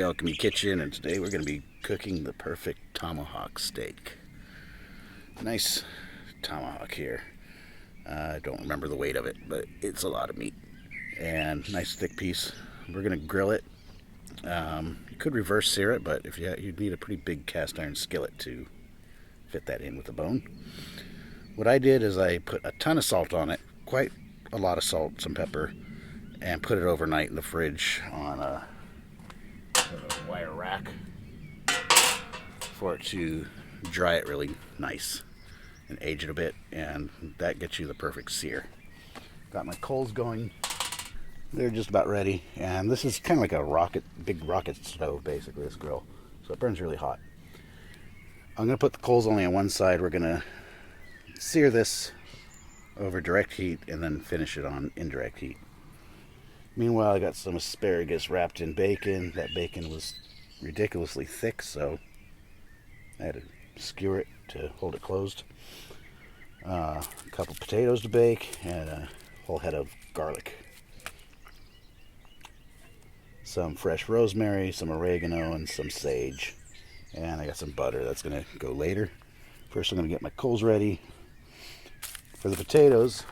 Alchemy Kitchen, and today we're going to be cooking the perfect tomahawk steak. Nice tomahawk here. I don't remember the weight of it, but it's a lot of meat. And nice thick piece. We're going to grill it. You could reverse sear it, but if you'd need a pretty big cast iron skillet to fit that in with the bone. What I did is I put a ton of salt on it, quite a lot of salt, some pepper, and put it overnight in the fridge on a wire rack for it to dry it really nice and age it a bit, and that gets you the perfect sear. Got my coals going. They're just about ready, and this is kind of like a big rocket stove basically, this grill, so it burns really hot. I'm going to put the coals only on one side. We're going to sear this over direct heat and then finish it on indirect heat. Meanwhile, I got some asparagus wrapped in bacon. That bacon was ridiculously thick, so I had to skewer it to hold it closed. A couple potatoes to bake, and a whole head of garlic. Some fresh rosemary, some oregano, and some sage. And I got some butter. That's going to go later. First, I'm going to get my coals ready. For the potatoes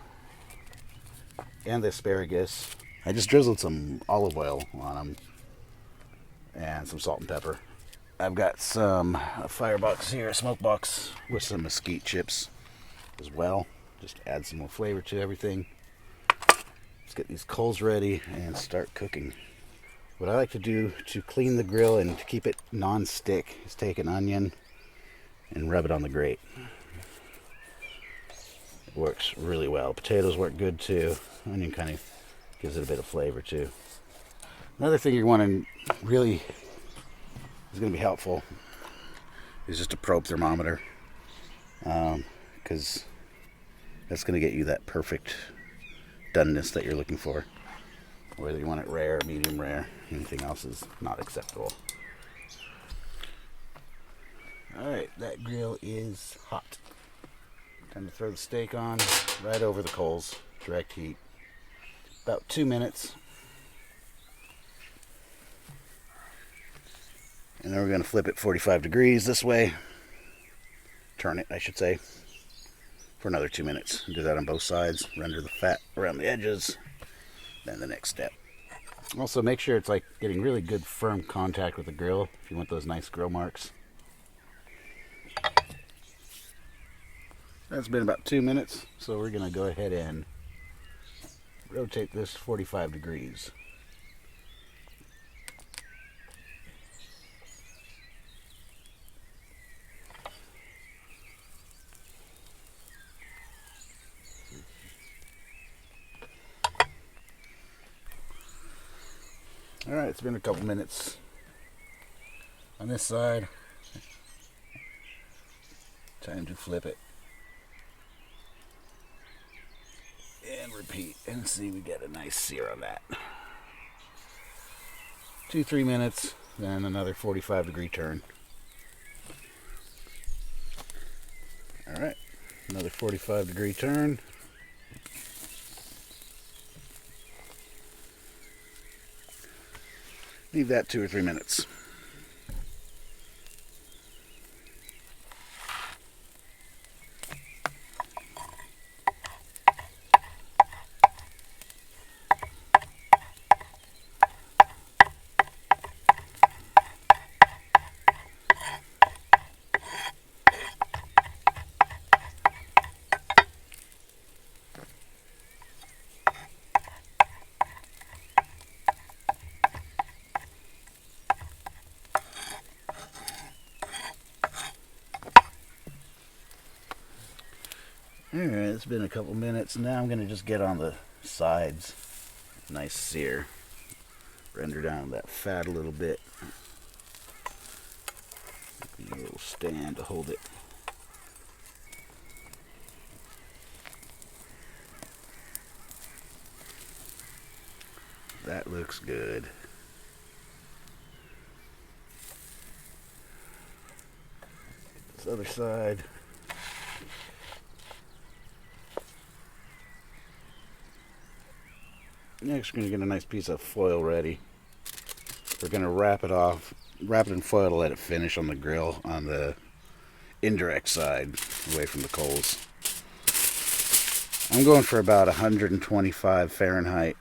and the asparagus, I just drizzled some olive oil on them and some salt and pepper. I've got a firebox here, a smoke box with some mesquite chips as well. Just add some more flavor to everything. Let's get these coals ready and start cooking. What I like to do to clean the grill and to keep it non-stick is take an onion and rub it on the grate. It works really well. Potatoes work good too. Onion kind of gives it a bit of flavor too. Another thing you want to really is going to be helpful is just a probe thermometer, because that's going to get you that perfect done-ness that you're looking for. Whether you want it rare, medium rare, anything else is not acceptable. Alright, that grill is hot. Time to throw the steak on, right over the coals, direct heat. About 2 minutes. And then we're going to flip it 45 degrees this way. Turn it, I should say, for another 2 minutes. Do that on both sides. Render the fat around the edges. Then the next step. Also, make sure it's like getting really good firm contact with the grill if you want those nice grill marks. That's been about 2 minutes, so we're going to go ahead and rotate this 45 degrees. Alright, it's been a couple minutes on this side. Time to flip it. And repeat, and see we get a nice sear on that. 2-3 minutes, then another 45 degree turn. Alright, another 45 degree turn. Leave that 2 or 3 minutes. Alright, it's been a couple minutes. Now I'm going to just get on the sides. Nice sear. Render down that fat a little bit. A little stand to hold it. That looks good. This other side. Next, we're going to get a nice piece of foil ready. We're going to wrap it in foil to let it finish on the grill on the indirect side, away from the coals. I'm going for about 125 Fahrenheit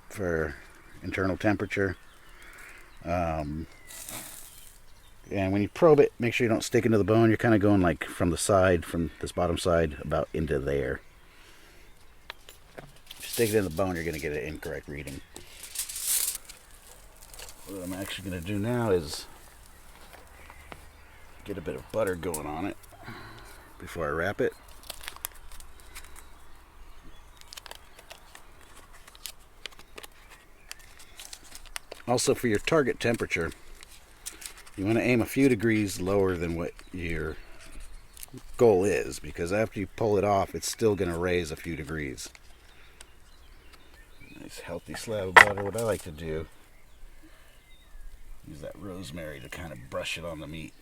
for internal temperature. And when you probe it, make sure you don't stick into the bone. You're kind of going like from the side, from this bottom side, about into there. If you stick it in the bone, you're going to get an incorrect reading. What I'm actually going to do now is get a bit of butter going on it before I wrap it. Also, for your target temperature, you want to aim a few degrees lower than what your goal is, because after you pull it off, it's still going to raise a few degrees. Nice healthy slab of butter. What I like to do, use that rosemary to kind of brush it on the meat.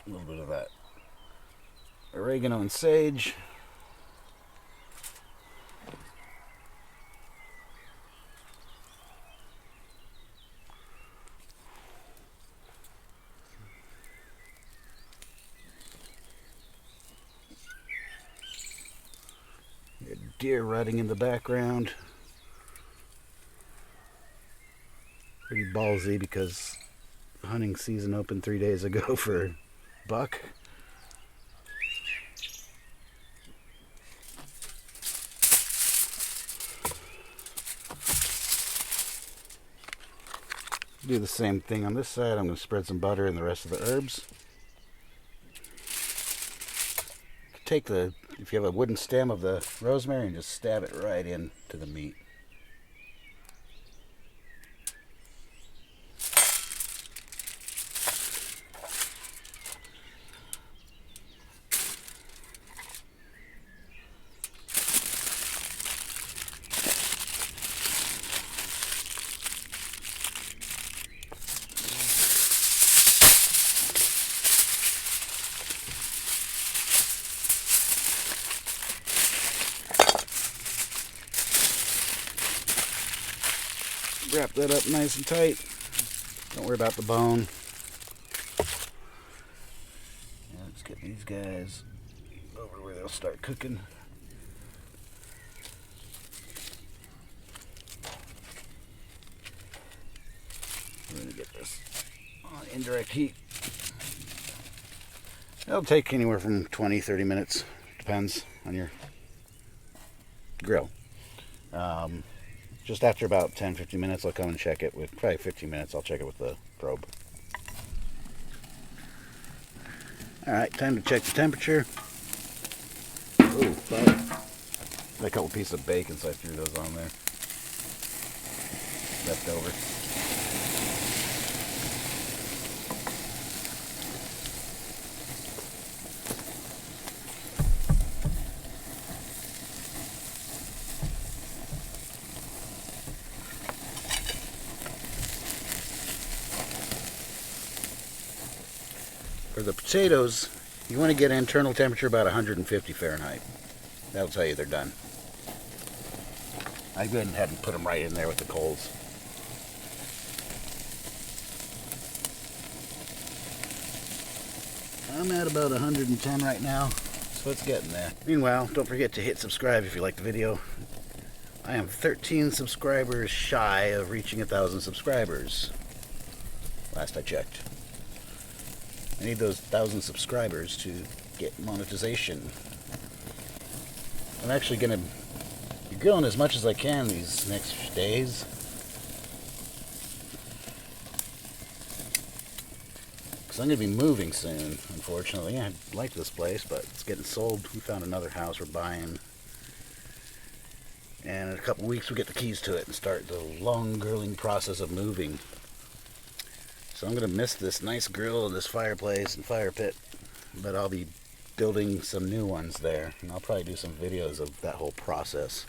A little bit of that oregano and sage. Deer rutting in the background. Pretty ballsy because hunting season opened 3 days ago for buck. Do the same thing on this side. I'm going to spread some butter and the rest of the herbs. Take if you have a wooden stem of the rosemary, and just stab it right into the meat. Wrap that up nice and tight. Don't worry about the bone. Now let's get these guys over where they'll start cooking. We're going to get this on indirect heat. It'll take anywhere from 20-30 minutes. Depends on your grill. Just after about 10-15 minutes, I'll come and check it. With probably 15 minutes, I'll check it with the probe. Alright, time to check the temperature. Ooh, fire. Got a couple pieces of bacon, so I threw those on there. Left over. For the potatoes, you want to get internal temperature about 150 Fahrenheit. That'll tell you they're done. I went ahead and put them right in there with the coals. I'm at about 110 right now, so it's getting there. Meanwhile, don't forget to hit subscribe if you like the video. I am 13 subscribers shy of reaching 1,000 subscribers. Last I checked. I need those 1,000 subscribers to get monetization. I'm actually going to be grilling as much as I can these next days. Because I'm going to be moving soon, unfortunately. I like this place, but it's getting sold. We found another house we're buying. And in a couple weeks we get the keys to it and start the long grilling process of moving. So I'm going to miss this nice grill and this fireplace and fire pit, but I'll be building some new ones there, and I'll probably do some videos of that whole process.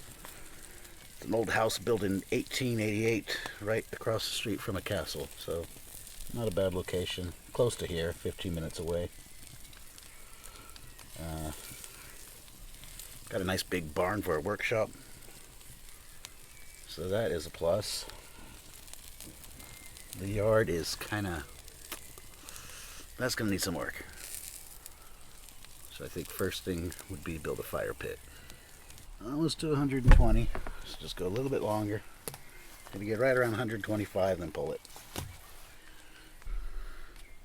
It's an old house built in 1888 right across the street from a castle, so not a bad location. Close to here, 15 minutes away. Got a nice big barn for a workshop, so that is a plus. The yard is that's going to need some work. So I think first thing would be build a fire pit. Almost to 120. Let's just go a little bit longer. Gonna get right around 125, then pull it.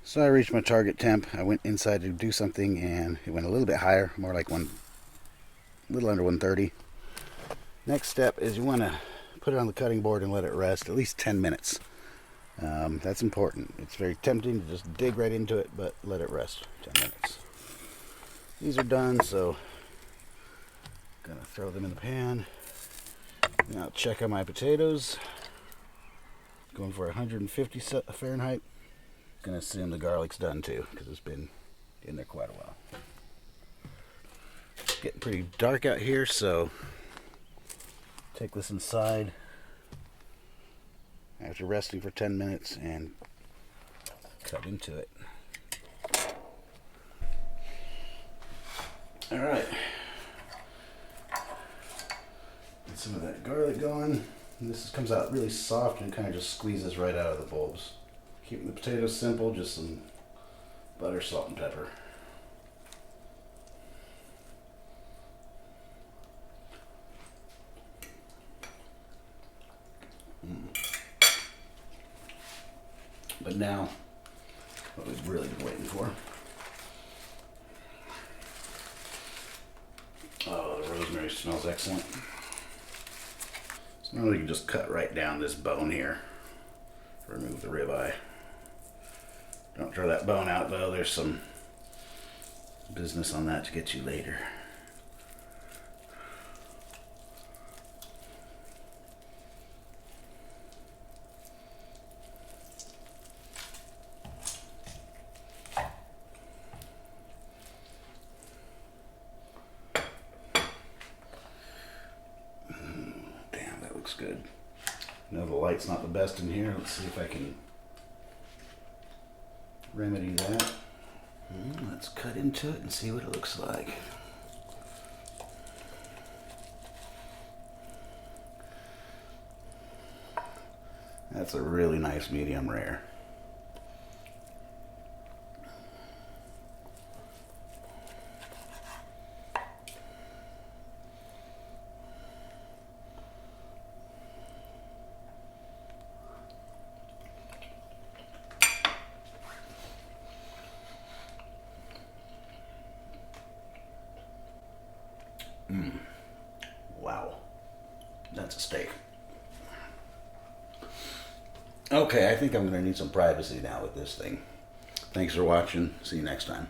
So I reached my target temp. I went inside to do something, and it went a little bit higher, more like a little under 130. Next step is you want to put it on the cutting board and let it rest at least 10 minutes. That's important. It's very tempting to just dig right into it, but let it rest 10 minutes. These are done, so I'm gonna throw them in the pan. Now check on my potatoes. Going for 150 Fahrenheit. Gonna assume the garlic's done too, because it's been in there quite a while. It's getting pretty dark out here, so take this inside after resting for 10 minutes and cut into it. Alright. Get some of that garlic going. This comes out really soft and kind of just squeezes right out of the bulbs. Keeping the potatoes simple, just some butter, salt, and pepper. But now, what we've really been waiting for. Oh, the rosemary smells excellent. So now we can just cut right down this bone here. Remove the ribeye. Don't throw that bone out though, there's some business on that to get you later. Damn, that looks good. I know the light's not the best in here. Let's see if I can remedy that. Let's cut into it and see what it looks like. That's a really nice medium rare. Wow, that's a steak. Okay, I think I'm going to need some privacy now with this thing. Thanks for watching. See you next time.